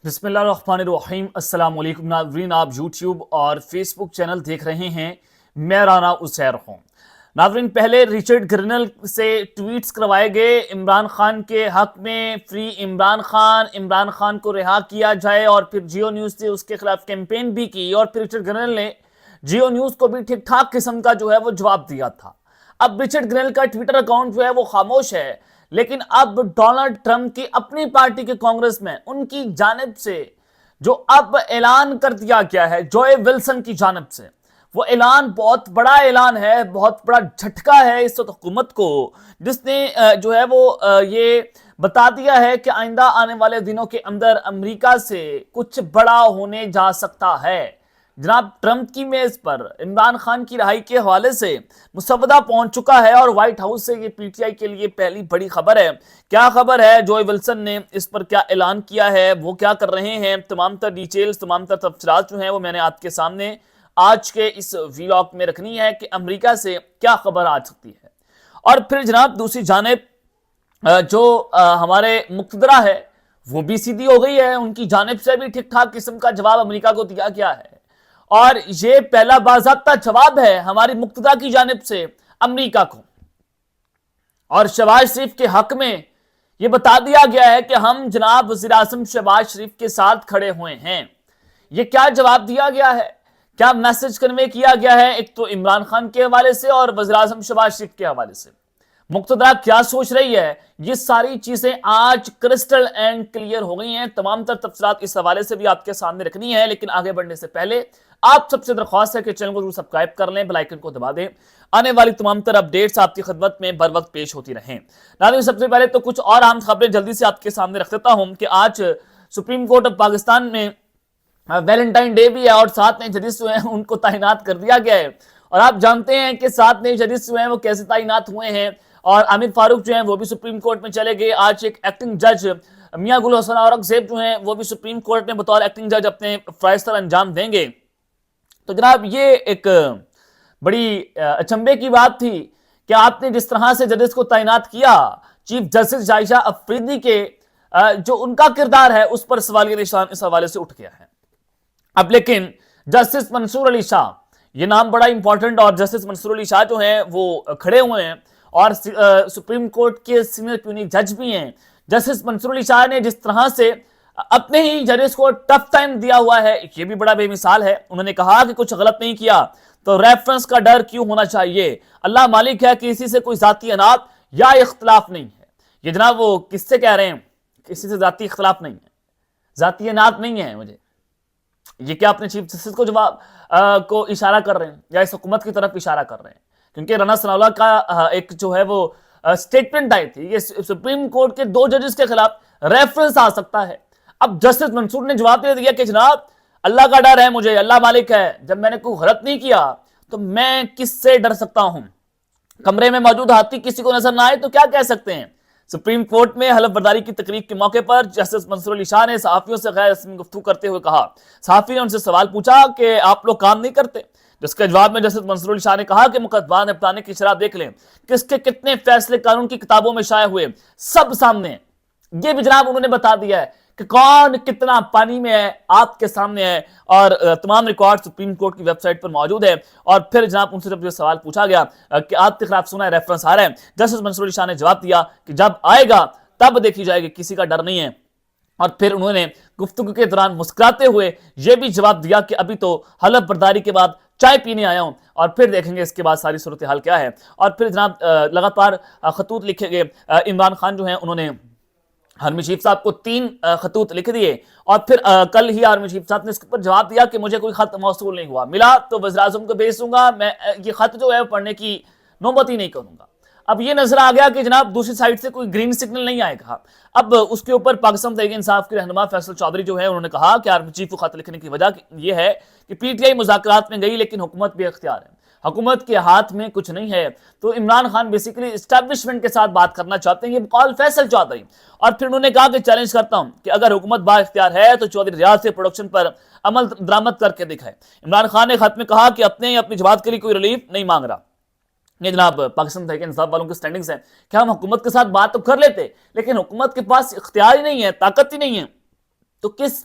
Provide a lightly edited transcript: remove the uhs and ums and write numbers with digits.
بسم اللہ الرحمن الرحیم۔ السلام علیکم ناظرین، آپ یوٹیوب اور فیس بک چینل دیکھ رہے ہیں، میں رانا عزیر ہوں۔ ناظرین، پہلے رچرڈ گرنل سے ٹویٹس کروائے گئے عمران خان کے حق میں، فری عمران خان کو رہا کیا جائے، اور پھر جیو نیوز سے اس کے خلاف کیمپین بھی کی، اور پھر رچرڈ گرنل نے جیو نیوز کو بھی ٹھیک ٹھاک قسم کا جو ہے وہ جواب دیا تھا۔ اب رچرڈ گرنل کا ٹویٹر اکاؤنٹ جو ہے وہ خاموش ہے، لیکن اب ڈونلڈ ٹرمپ کی اپنی پارٹی کے کانگریس میں ان کی جانب سے جو اب اعلان کر دیا گیا ہے جوئے ولسن کی جانب سے، وہ اعلان بہت بڑا اعلان ہے، بہت بڑا جھٹکا ہے اس حکومت کو، جس نے جو ہے وہ یہ بتا دیا ہے کہ آئندہ آنے والے دنوں کے اندر امریکہ سے کچھ بڑا ہونے جا سکتا ہے۔ جناب ٹرمپ کی میز پر عمران خان کی رہائی کے حوالے سے مسودہ پہنچ چکا ہے، اور وائٹ ہاؤس سے یہ پی ٹی آئی کے لیے پہلی بڑی خبر ہے۔ کیا خبر ہے؟ جوئے ولسن نے اس پر کیا اعلان کیا ہے، وہ کیا کر رہے ہیں، تمام تر ڈیٹیلز، تمام تر تفصیلات جو ہیں وہ میں نے آپ کے سامنے آج کے اس ویلاگ میں رکھنی ہے کہ امریکہ سے کیا خبر آ سکتی ہے۔ اور پھر جناب دوسری جانب جو ہمارے مقتدرہ ہے وہ بھی سیدھی ہو گئی ہے، ان کی جانب سے بھی ٹھیک ٹھاک قسم کا جواب امریکہ کو دیا گیا ہے، اور یہ پہلا باضابطہ جواب ہے ہماری مقتدہ کی جانب سے امریکہ کو، اور شہباز شریف کے حق میں یہ بتا دیا گیا ہے کہ ہم جناب وزیر اعظم شہباز شریف کے ساتھ کھڑے ہوئے ہیں۔ یہ کیا جواب دیا گیا ہے، کیا میسج کنوے کیا گیا ہے، ایک تو عمران خان کے حوالے سے اور وزیر اعظم شہباز شریف کے حوالے سے، مقتدرہ کیا سوچ رہی ہے، یہ ساری چیزیں آج کرسٹل اینڈ کلیئر ہو گئی ہیں۔ تمام تر تفصیلات اس حوالے سے بھی آپ کے سامنے رکھنی ہے، لیکن آگے بڑھنے سے پہلے آپ سب سے درخواست ہے کہ چینل کو ضرور سبسکرائب کر لیں، بیل آئیکن کو دبا دیں، آنے والی تمام تر اپڈیٹس آپ کی خدمت میں بر وقت پیش ہوتی رہیں۔ ناظرین، سب سے پہلے تو کچھ اور اہم خبریں جلدی سے آپ کے سامنے رکھ دیتا ہوں کہ آج سپریم کورٹ آف پاکستان میں ویلنٹائن ڈے بھی ہے، اور 7 نئے ججز جو ہیں ان کو تعینات کر دیا گیا ہے، اور آپ جانتے ہیں کہ 7 نئے ججز جو ہیں وہ کیسے تعینات ہوئے ہیں، اور عامر فاروق جو ہیں وہ بھی سپریم کورٹ میں چلے گئے۔ آج ایک ایکٹنگ جج میاں گل حسن اورنگزیب جو ہیں وہ بھی سپریم کورٹ میں بطور ایکٹنگ جج اپنے فرائض سر انجام دیں گے۔ تو جناب یہ ایک بڑی اچنبے کی بات تھی کہ آپ نے جس طرح سے ججز کو تعینات کیا، چیف جسٹس عائشہ افریدی کے جو ان کا کردار ہے اس پر سوالیہ نشان اس حوالے سے اٹھ گیا ہے۔ اب لیکن جسٹس منصور علی شاہ، یہ نام بڑا امپورٹنٹ، اور جسٹس منصور علی شاہ جو ہیں وہ کھڑے ہوئے ہیں، اور سپریم کورٹ کے سینئر پیونی جج بھی ہیں۔ جسٹس منصور علی شاہ نے جس طرح سے اپنے ہی ججز کو ٹف ٹائم دیا ہوا ہے، یہ بھی بڑا بے مثال ہے۔ انہوں نے کہا کہ کچھ غلط نہیں کیا تو ریفرنس کا ڈر کیوں ہونا چاہیے، اللہ مالک ہے، کسی سے کوئی ذاتی انات یا اختلاف نہیں ہے۔ یہ جناب وہ کس سے کہہ رہے ہیں؟ کسی سے ذاتی اختلاف نہیں ہے، ذاتی انات نہیں ہے مجھے، یہ کیا اپنے چیف جسٹس کو جواب کو اشارہ کر رہے ہیں یا اس حکومت کی طرف اشارہ کر رہے ہیں؟ کیونکہ رانا ثناء اللہ کا ایک جو ہے وہ سٹیٹمنٹ آئی تھی، یہ سپریم کورٹ کے 2 ججز کے خلاف ریفرنس آ سکتا ہے۔ اب جسٹس منصور نے جواب دے دیا کہ جناب اللہ کا ڈر ہے مجھے، اللہ مالک ہے، جب میں نے کوئی غلط نہیں کیا تو میں کس سے ڈر سکتا ہوں؟ کمرے میں موجود ہاتھی کسی کو نظر نہ آئے تو کیا کہہ سکتے ہیں؟ سپریم کورٹ میں حلف برداری کی تقریب کے موقع پر جسٹس منصور علی شاہ نے صحافیوں سے غیر رسمی گفتگو کرتے ہوئے کہا، صحافی نے ان سے سوال پوچھا کہ آپ لوگ کام نہیں کرتے، جس کے جواب میں جسٹس منصور علی شاہ نے کہا کہ مقدمات نپٹانے کی شرح دیکھ لیں، کس کے کتنے فیصلے قانون کی کتابوں میں شائع ہوئے، سب سامنے ہیں۔ یہ بھی جناب انہوں نے بتا دیا ہے کہ کون کتنا پانی میں ہے، آپ کے سامنے ہے، اور تمام ریکارڈ سپریم کورٹ کی ویب سائٹ پر موجود ہے۔ اور پھر جناب ان سے جب یہ سوال پوچھا گیا کہ آپ کے خلاف سنا ہے ریفرنس آ رہا ہے، جسٹس منصور علی شاہ نے جواب دیا کہ جب آئے گا تب دیکھی جائے گی، کسی کا ڈر نہیں ہے۔ اور پھر انہوں نے گفتگو کے دوران مسکراتے ہوئے یہ بھی جواب دیا کہ ابھی تو حلف برداری کے بعد چائے پینے آیا ہوں، اور پھر دیکھیں گے اس کے بعد ساری صورتحال کیا ہے۔ اور پھر جناب لگاتار خطوط لکھے گئے، عمران خان جو ہیں انہوں نے آرمی چیف صاحب کو 3 خطوط لکھ دیے، اور پھر کل ہی آرمی چیف صاحب نے اس پر جواب دیا کہ مجھے کوئی خط موصول نہیں ہوا، ملا تو وزیر اعظم کو بھیج دوں گا، میں یہ خط جو ہے پڑھنے کی نوبت ہی نہیں کروں گا۔ اب یہ نظر آ گیا کہ جناب دوسری سائٹ سے کوئی گرین سگنل نہیں آئے گا۔ اب اس کے اوپر پاکستان تحریک انصاف کے رہنما فیصل چودھری جو ہے انہوں نے کہا کہ آرمی چیف کو خط لکھنے کی وجہ یہ ہے کہ پی ٹی آئی مذاکرات میں گئی لیکن حکومت بے اختیار ہے، حکومت کے ہاتھ میں کچھ نہیں ہے، تو عمران خان بیسیکلی اسٹیبلشمنٹ کے ساتھ بات کرنا چاہتے ہیں، یہ قول فیصل چودھری۔ اور پھر انہوں نے کہا کہ چیلنج کرتا ہوں کہ اگر حکومت با اختیار ہے تو چودھری ریاض سے پروڈکشن پر عمل درآمد کر کے دکھائے۔ عمران خان نے خط میں کہا کہ اپنی جماعت کے لیے کوئی ریلیف نہیں مانگ رہا۔ یہ جناب پاکستان تحریک انصاف والوں کی سٹینڈنگز ہیں کہ ہم حکومت کے ساتھ بات تو کر لیتے، لیکن حکومت کے پاس اختیار ہی نہیں ہے، طاقت ہی نہیں ہے، تو کس